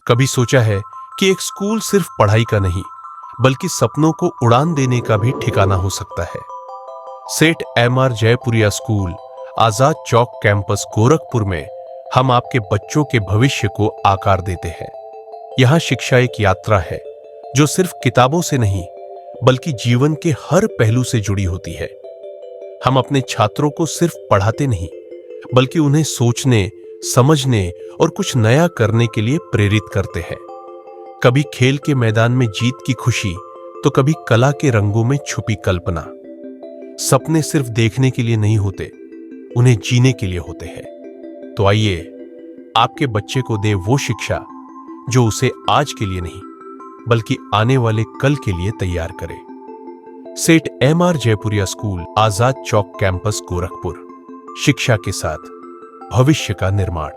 कभी सोचा है कि एक स्कूल सिर्फ पढ़ाई का नहीं, बल्कि सपनों को उड़ान देने का भी ठिकाना हो सकता है। सेठ MR. Jaipuria school, Azad Chowk campus, Gorakhpur में हम आपके बच्चों के भविष्य को आकार देते हैं। यहाँ शिक्षा एक यात्रा है जो सिर्फ किताबों से नहीं, बल्कि जीवन के हर पहलू से जुड़ी होती है। हम अपने छात्रों को सिर्फ पढ़ाते नहीं, बल्कि उन्हें सोचने, समझने और कुछ नया करने के लिए प्रेरित करते हैं। कभी खेल के मैदान में जीत की खुशी, तो कभी कला के रंगों में छुपी कल्पना। सपने सिर्फ देखने के लिए नहीं होते, उन्हें जीने के लिए होते हैं। तो आइए आपके बच्चे को दे वो शिक्षा जो उसे आज के लिए नहीं, बल्कि आने वाले कल के लिए तैयार करे। सेठ MR. Jaipuria school, Azad Chowk campus, Gorakhpur. शिक्षा के साथ भविष्य का निर्माण।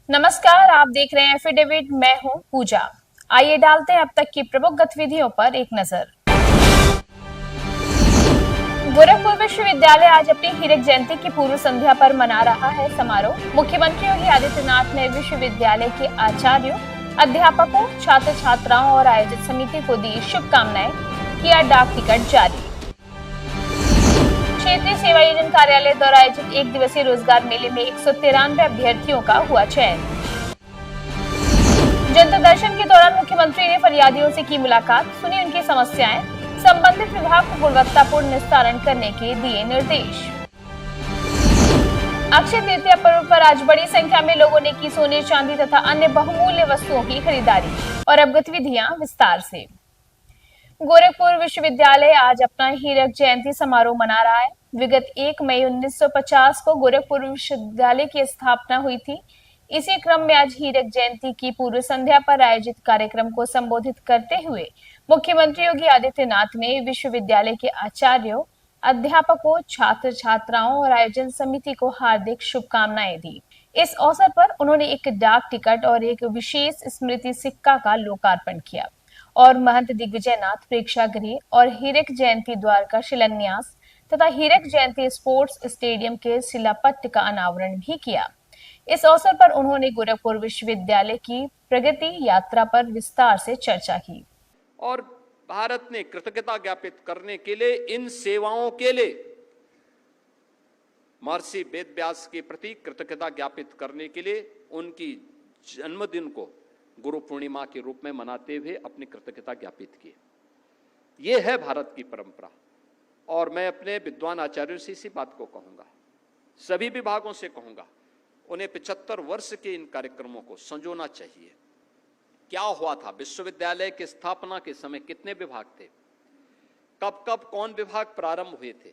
नमस्कार, आप देख रहे हैं एफिडेविट। मैं हूं पूजा। आइए डालते हैं अब तक की प्रमुख गतिविधियों पर एक नजर। गोरखपुर विश्वविद्यालय आज अपनी हीरक जयंती की पूर्व संध्या पर मना रहा है समारोह। मुख्यमंत्री योगी आदित्यनाथ ने विश्वविद्यालय के आचार्यों, अध्यापकों, छात्र छात्राओं और आयोजक समिति को दी शुभकामनाएं, किया डाक टिकट जारी। क्षेत्रीय सेवा योजना कार्यालय द्वारा आयोजित एक दिवसीय रोजगार मेले में 193 अभ्यर्थियों का हुआ चयन। जनता दर्शन के दौरान मुख्यमंत्री ने फरियादियों से की मुलाकात, सुनी उनकी समस्याएं, संबंधित विभाग को गुणवत्तापूर्ण निस्तारण करने के दिए निर्देश। अक्षय तृतीया पर्व पर आज बड़ी संख्या में लोगों ने की सोने, चांदी तथा अन्य बहुमूल्य वस्तुओं की खरीदारी। और अब गतिविधियां विस्तार से। गोरखपुर विश्वविद्यालय आज अपना हीरक जयंती समारोह मना रहा है। विगत 1 मई 1950 को गोरखपुर विश्वविद्यालय की स्थापना हुई थी। इसी क्रम में आज हीरक जयंती की पूर्व संध्या पर आयोजित कार्यक्रम को संबोधित करते हुए मुख्यमंत्री योगी आदित्यनाथ ने विश्वविद्यालय के आचार्यों, अध्यापकों, छात्र छात्राओं और आयोजन समिति को हार्दिक शुभकामनाएं दी। इस अवसर पर उन्होंने एक डाक टिकट और एक विशेष स्मृति सिक्का का लोकार्पण किया और महंत दिग्विजयनाथ प्रेक्षागृह और हीरक जयंती द्वार का शिलान्यास तथा हीरक जयंती स्पोर्ट्स स्टेडियम के शिलापट्ट का अनावरण भी किया। इस अवसर पर उन्होंने गोरखपुर विश्वविद्यालय की प्रगति यात्रा पर विस्तार से चर्चा की। और भारत ने कृतज्ञता ज्ञापित करने के लिए, इन सेवाओं के लिए महर्षि वेद व्यास के प्रति कृतज्ञता ज्ञापित करने के लिए उनकी जन्मदिन को गुरु पूर्णिमा के रूप में मनाते हुए अपनी कृतज्ञता ज्ञापित की। ये है भारत की परंपरा। और मैं अपने विद्वान आचार्यों से इसी बात को कहूंगा, सभी विभागों से कहूंगा, उन्हें 75 वर्ष के इन कार्यक्रमों को संजोना चाहिए। क्या हुआ था? विश्वविद्यालय की स्थापना के समय कितने विभाग थे, कब कब कौन विभाग प्रारंभ हुए थे,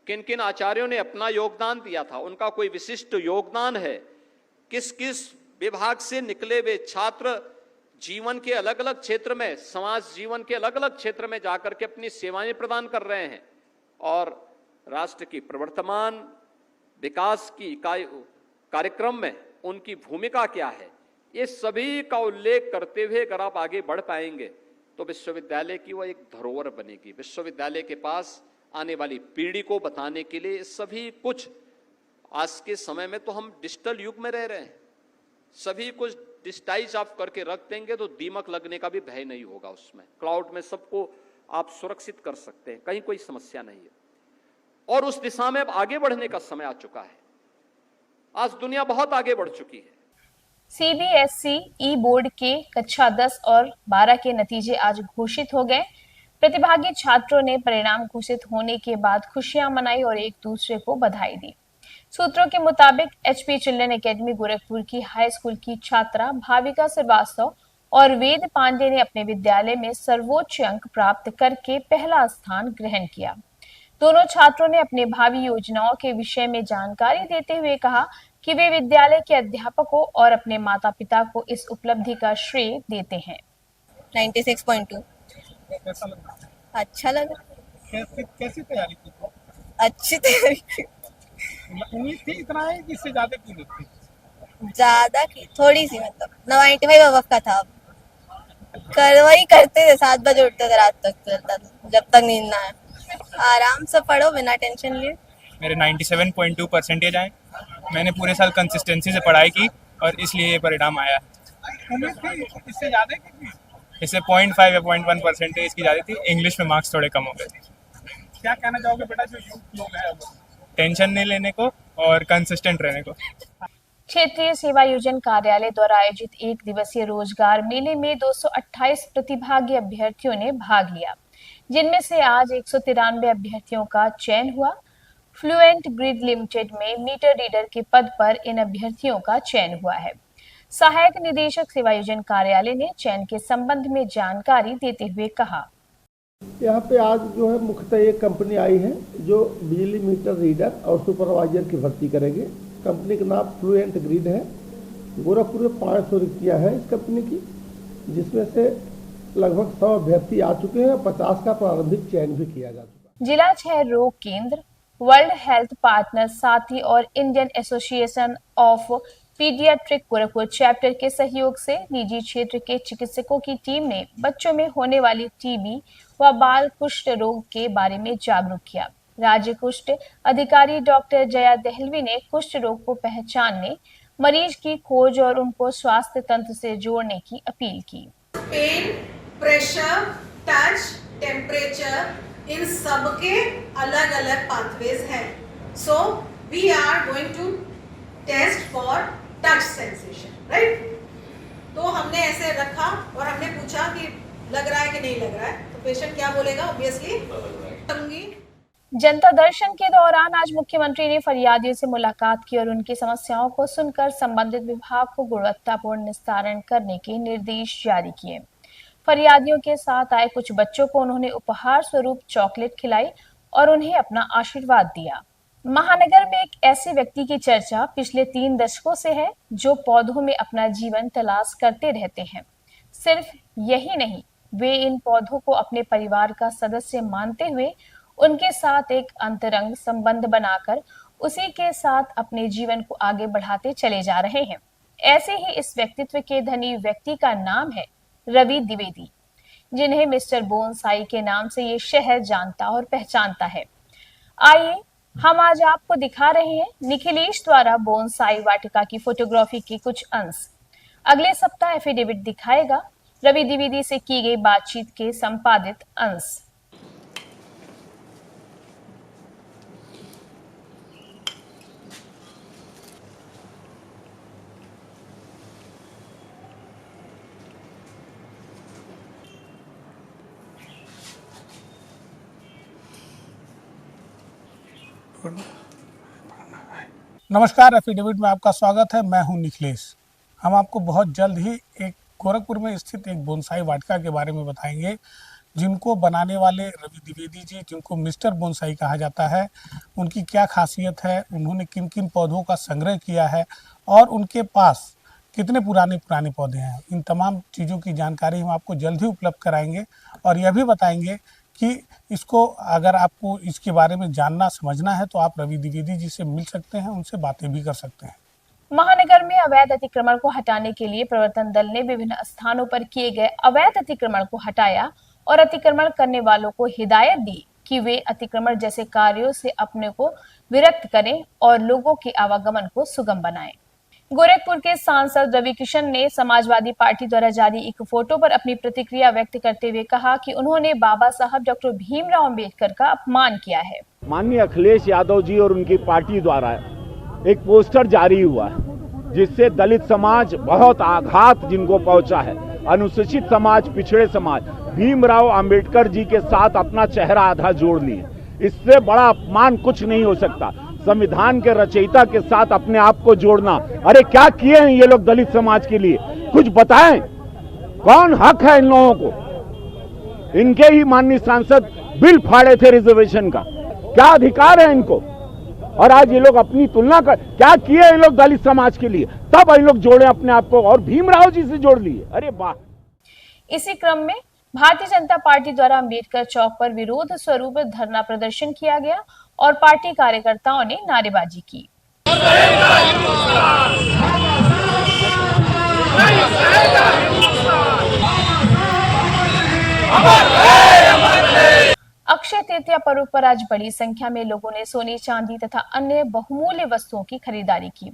किन किन आचार्यों ने अपना योगदान दिया था, उनका कोई विशिष्ट योगदान है, किस किस विभाग से निकले हुए छात्र जीवन के अलग अलग क्षेत्र में, समाज जीवन के अलग अलग क्षेत्र में जाकर के अपनी सेवाएं प्रदान कर रहे हैं और राष्ट्र की प्रवर्तमान विकास की इकाई कार्यक्रम में उनकी भूमिका क्या है, ये सभी का उल्लेख करते हुए अगर आप आगे बढ़ पाएंगे तो विश्वविद्यालय की वो एक धरोहर बनेगी। विश्वविद्यालय के पास आने वाली पीढ़ी को बताने के लिए सभी कुछ, आज के समय में तो हम डिजिटल युग में रह रहे हैं, सभी कुछ डिजिटाइज आप करके रख देंगे तो दीमक लगने का भी भय नहीं होगा। उसमें क्लाउड में सबको आप सुरक्षित कर सकते हैं, कहीं कोई समस्या नहीं है। और उस दिशा में अब आगे बढ़ने का समय आ चुका है। आज दुनिया बहुत आगे बढ़ चुकी है। सीबीएसई ई बोर्ड के कक्षा 10 और 12 के नतीजे आज घोषित हो गए। प्रतिभागी छात्रों ने परिणाम घोषित होने के बाद खुशियां मनाई और एक दूसरे को बधाई दी। सूत्रों के मुताबिक एचपी चिल्ड्रन एकेडमी गोरखपुर की हाई स्कूल की छात्रा भाविका श्रीवास्तव और वेद पांडे ने अपने विद्यालय में सर्वोच्च अंक प्राप्त करके पहला स्थान ग्रहण किया। दोनों छात्रों ने अपने भावी योजनाओं के विषय में जानकारी देते हुए कहा कि वे विद्यालय के अध्यापकों और अपने माता पिता को इस उपलब्धि का श्रेय देते हैं। 96.2। कैसा लगा? अच्छा लगा। कैसी तैयारी की? अच्छी तैयारी की। उम्मीद थी इतना है कि इससे ज्यादा की उम्मीद थी? ज्यादा की थोड़ी सी, मतलब 95 अबव का था। वही करते थे, 7 बजे उठते थे, रात तक चलता था जब तक नींद ना आए। आराम से पढ़ो बिना टेंशन लिए। मेरे 97.2 परसेंटेज आए। मैंने पूरे साल कंसिस्टेंसी से पढ़ाई की और इसलिए ये परिणाम आया। उम्मीद थी इससे ज्यादा की थी? इससे 0.5 या 0.1% इसकी ज़्यादा थी। इंग्लिश में मार्क्स थोड़े कम हो गए। क्या कहना चाहोगे बेटा जो यूथ लोग हैं टेंशन नहीं लेने को और कंसिस्टेंट रहने को? क्षेत्रीय सेवा योजन कार्यालय द्वारा आयोजित 1 दिवसीय रोजगार मेले में 228 प्रतिभागी अभ्यर्थियों ने भाग लिया, जिनमें से आज 193 अभ्यर्थियों का चयन हुआ। फ्लुएंट ग्रिड लिमिटेड में मीटर रीडर के पद पर इन अभ्यर्थियों का चयन हुआ है। सहायक निदेशक सेवा योजन कार्यालय ने चयन के संबंध में जानकारी देते हुए कहा, यहाँ पे आज जो है मुख्यतः एक कंपनी आई है जो बिजली मीटर रीडर और सुपरवाइजर की भर्ती करेंगे। कंपनी का नाम फ्लुएंट ग्रिड है। गोरखपुर में 500 रिक्तियाँ हैं इस कंपनी की, जिसमें से लगभग 100 अभ्यर्थी आ चुके हैं और 50 का प्रारंभिक चयन भी किया जा चुका है। जिला क्षय रोग केंद्र, वर्ल्ड हेल्थ पार्टनर साथी और Indian association of paediatric Gorakhpur chapter के सहयोग से निजी क्षेत्र के चिकित्सकों की टीम ने बच्चों में होने वाली टीबी व बाल कुष्ठ रोग के बारे में जागरूक किया। राज्य कुष्ठ अधिकारी डॉक्टर जया दहलवी ने कुष्ठ रोग को पहचानने, मरीज की खोज और उनको स्वास्थ्य तंत्र से जोड़ने की अपील की। पेन, प्रेशर, टच, टेम्परेचर, इन सब के अलग अलग पाथवेज हैं। So we are going to test for touch sensation, right? तो हमने ऐसे रखा और हमने पूछा कि लग रहा है कि नहीं लग रहा है, तो पेशेंट क्या बोलेगा? ऑब्वियसली जनता दर्शन के दौरान आज मुख्यमंत्री ने फरियादियों से मुलाकात की और उनकी समस्याओं को सुनकर संबंधित विभाग को गुणवत्तापूर्ण निस्तारण करने के निर्देश जारी किए। फरियादियों के साथ आए कुछ बच्चों को उन्होंने उपहार स्वरूप चॉकलेट खिलाई और उन्हें अपना आशीर्वाद दिया। महानगर में एक ऐसे व्यक्ति की चर्चा पिछले 3 दशकों से है जो पौधों में अपना जीवन तलाश करते रहते हैं। सिर्फ यही नहीं, वे इन पौधों को अपने परिवार का सदस्य मानते हुए उनके साथ एक अंतरंग संबंध बनाकर उसी के साथ अपने जीवन को आगे बढ़ाते चले जा रहे हैं। ऐसे ही इस व्यक्तित्व के धनी व्यक्ति का नाम है रवि द्विवेदी, जिन्हें मिस्टर बोनसाई के नाम से ये शहर जानता और पहचानता है। आइए हम आज आपको दिखा रहे हैं निखिलेश द्वारा बोनसाई वाटिका की फोटोग्राफी के कुछ अंश। अगले सप्ताह एफिडेविट दिखाएगा रवि द्विवेदी से की गई बातचीत के संपादित अंश। नमस्कार, एफिडेविट में आपका स्वागत है। मैं हूं निखिलेश। हम आपको बहुत जल्द ही एक गोरखपुर में स्थित एक बोनसाई वाटिका के बारे में बताएंगे, जिनको बनाने वाले रवि द्विवेदी जी, जिनको मिस्टर बोनसाई कहा जाता है, उनकी क्या खासियत है, उन्होंने किन किन पौधों का संग्रह किया है और उनके पास कितने पुराने पौधे हैं। इन तमाम चीज़ों की जानकारी हम आपको जल्द ही उपलब्ध कराएंगे और यह भी बताएंगे कि इसको अगर आपको इसके बारे में जानना समझना है तो आप रवि द्विवेदी जी से मिल सकते हैं, उनसे बातें भी कर सकते हैं। महानगर में अवैध अतिक्रमण को हटाने के लिए प्रवर्तन दल ने विभिन्न स्थानों पर किए गए अवैध अतिक्रमण को हटाया और अतिक्रमण करने वालों को हिदायत दी कि वे अतिक्रमण जैसे कार्यों से अपने को विरक्त करें और लोगों के आवागमन को सुगम बनाएं। गोरखपुर के सांसद रवि किशन ने समाजवादी पार्टी द्वारा जारी एक फोटो पर अपनी प्रतिक्रिया व्यक्त करते हुए कहा कि उन्होंने बाबा साहब डॉक्टर भीमराव अंबेडकर का अपमान किया है। माननीय अखिलेश यादव जी और उनकी पार्टी द्वारा एक पोस्टर जारी हुआ है, जिससे दलित समाज बहुत आघात जिनको पहुंचा है, अनुसूचित समाज, पिछड़े समाज भीमराव अंबेडकर जी के साथ अपना चेहरा आधा जोड़ लिए। इससे बड़ा अपमान कुछ नहीं हो सकता। संविधान के रचयिता के साथ अपने आप को जोड़ना, अरे क्या किए हैं ये लोग दलित समाज के लिए, कुछ बताएं। कौन हक है इन लोगों को? इनके ही माननीय सांसद बिल फाड़े थे रिजर्वेशन का, क्या अधिकार है इनको? और आज ये लोग अपनी तुलना कर, क्या किए ये लोग दलित समाज के लिए, तब ये लोग जोड़े अपने आप को और भीमराव जी से जोड़ लिए। अरे वाह। इसी क्रम में भारतीय जनता पार्टी द्वारा अंबेडकर चौक पर विरोध स्वरूप धरना प्रदर्शन किया गया और पार्टी कार्यकर्ताओं ने नारेबाजी की। अक्षय तृतीया पर्व पर आज बड़ी संख्या में लोगों ने सोने, चांदी तथा अन्य बहुमूल्य वस्तुओं की खरीदारी की।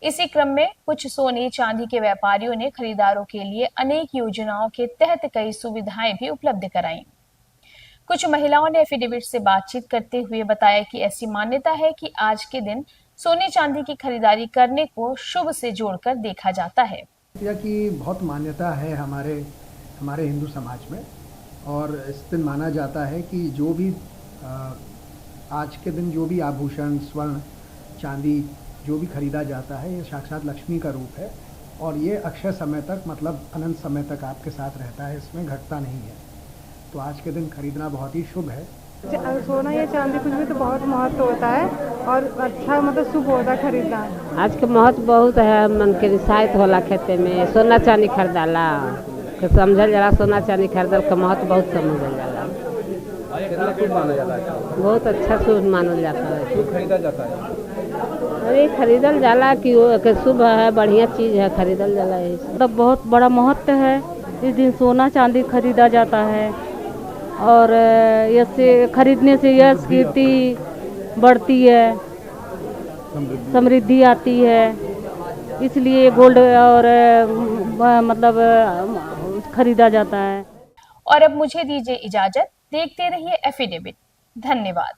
इसी क्रम में कुछ सोने चांदी के व्यापारियों ने खरीदारों के लिए अनेक योजनाओं के तहत कई सुविधाएं भी उपलब्ध कराई। कुछ महिलाओं ने एफिडेविट से बातचीत करते हुए बताया कि ऐसी मान्यता है कि आज के दिन सोने चांदी की खरीदारी करने को शुभ से जोड़कर देखा जाता है। की बहुत मान्यता है हमारे हिंदू समाज में, और इस दिन माना जाता है कि जो भी आज के दिन जो भी आभूषण, स्वर्ण, चांदी जो भी खरीदा जाता है, ये साक्षात लक्ष्मी का रूप है और ये अक्षय समय तक, मतलब अनंत समय तक आपके साथ रहता है, इसमें घटता नहीं है। तो आज के दिन खरीदना बहुत ही शुभ है। सोना या चांदी कुछ भी तो बहुत महत्व होता है और अच्छा मतलब शुभ होता है खरीदना। आज के महत्व बहुत है, मन के रिसायत होला खेते में सोना चांदी खरीदाला, समझल जाला सोना चांदी खरीदल का महत्व बहुत समझल जाला। बहुत अच्छा शुभ मानल जाता है। शुभ खरीदा जाता है। अरे खरीदल जाला कि शुभ है, बढ़िया चीज है, खरीदल जाला है। मतलब बहुत बड़ा महत्व है, इस दिन सोना चांदी खरीदा जाता है और इससे खरीदने से यश कीर्ति बढ़ती है, समृद्धि आती है, इसलिए गोल्ड और मतलब खरीदा जाता है। और अब मुझे दीजिए इजाजत, देखते रहिए एफिडेविट। धन्यवाद।